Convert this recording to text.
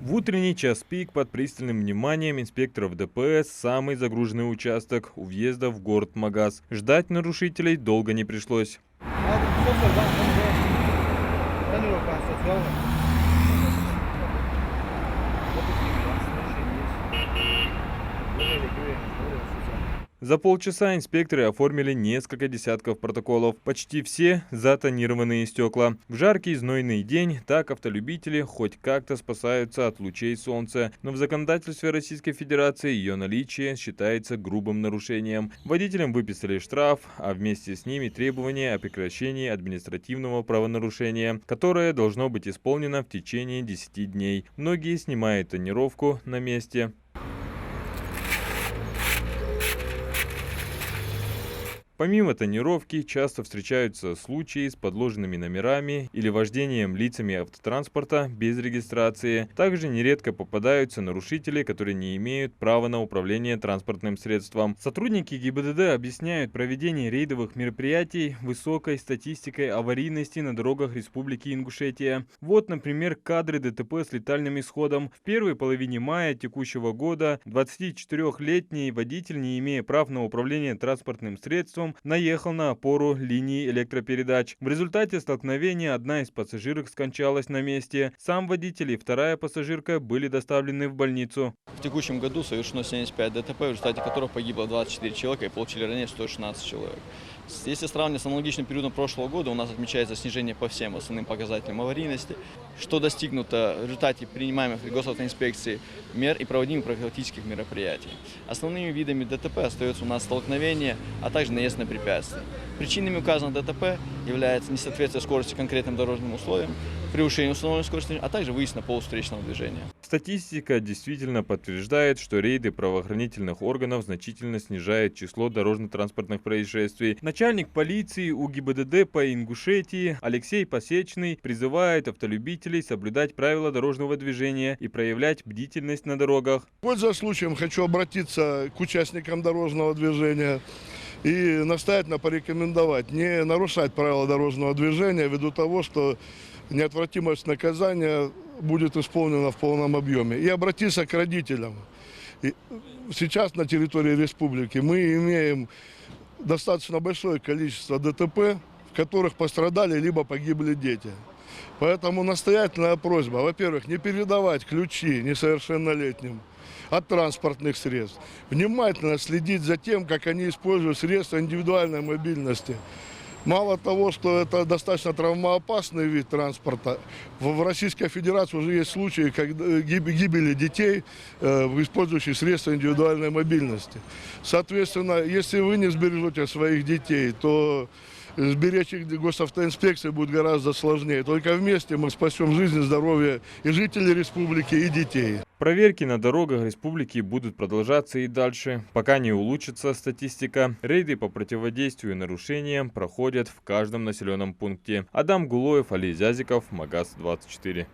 В утренний час пик под пристальным вниманием инспекторов ДПС самый загруженный участок у въезда в город Магаз. Ждать нарушителей долго не пришлось. За полчаса инспекторы оформили несколько десятков протоколов. Почти все за тонированные стекла. В жаркий знойный день так автолюбители хоть как-то спасаются от лучей солнца. Но в законодательстве Российской Федерации ее наличие считается грубым нарушением. Водителям выписали штраф, а вместе с ними требование о прекращении административного правонарушения, которое должно быть исполнено в течение 10 дней. Многие снимают тонировку на месте. Помимо тонировки, часто встречаются случаи с подложенными номерами или вождением лицами автотранспорта без регистрации. Также нередко попадаются нарушители, которые не имеют права на управление транспортным средством. Сотрудники ГИБДД объясняют проведение рейдовых мероприятий высокой статистикой аварийности на дорогах Республики Ингушетия. Вот, например, кадры ДТП с летальным исходом. В первой половине мая текущего года 24-летний водитель, не имея прав на управление транспортным средством, наехал на опору линии электропередач. В результате столкновения одна из пассажирок скончалась на месте. Сам водитель и вторая пассажирка были доставлены в больницу. В текущем году совершено 75 ДТП, в результате которых погибло 24 человека и получили ранения 116 человек. Если сравнивать с аналогичным периодом прошлого года, у нас отмечается снижение по всем основным показателям аварийности, что достигнуто в результате принимаемых госавтоинспекцией мер и проводимых профилактических мероприятий. Основными видами ДТП остаются у нас столкновения, а также наезд на препятствия. Причинами указанного ДТП является несоответствие скорости конкретным дорожным условиям, превышение установленной скорости, а также выезд на полосу встречного движения. Статистика действительно подтверждает, что рейды правоохранительных органов значительно снижают число дорожно-транспортных происшествий. Начальник полиции УГИБДД по Ингушетии Алексей Посечный призывает автолюбителей соблюдать правила дорожного движения и проявлять бдительность на дорогах. Пользуясь случаем, хочу обратиться к участникам дорожного движения и настоятельно порекомендовать не нарушать правила дорожного движения ввиду того, что неотвратимость наказания будет исполнена в полном объеме. И обратиться к родителям. Сейчас на территории республики мы имеем достаточно большое количество ДТП, в которых пострадали либо погибли дети. Поэтому настоятельная просьба, во-первых, не передавать ключи несовершеннолетним от транспортных средств. Внимательно следить за тем, как они используют средства индивидуальной мобильности. Мало того, что это достаточно травмоопасный вид транспорта, в Российской Федерации уже есть случаи гибели детей, использующих средства индивидуальной мобильности. Соответственно, если вы не сбережете своих детей, то сберечь их госавтоинспекции будет гораздо сложнее. Только вместе мы спасем жизнь и здоровье и жителей республики, и детей. Проверки на дорогах республики будут продолжаться и дальше. Пока не улучшится статистика, рейды по противодействию нарушениям проходят в каждом населенном пункте. Адам Гулоев, Али Зязиков, Магаз 24.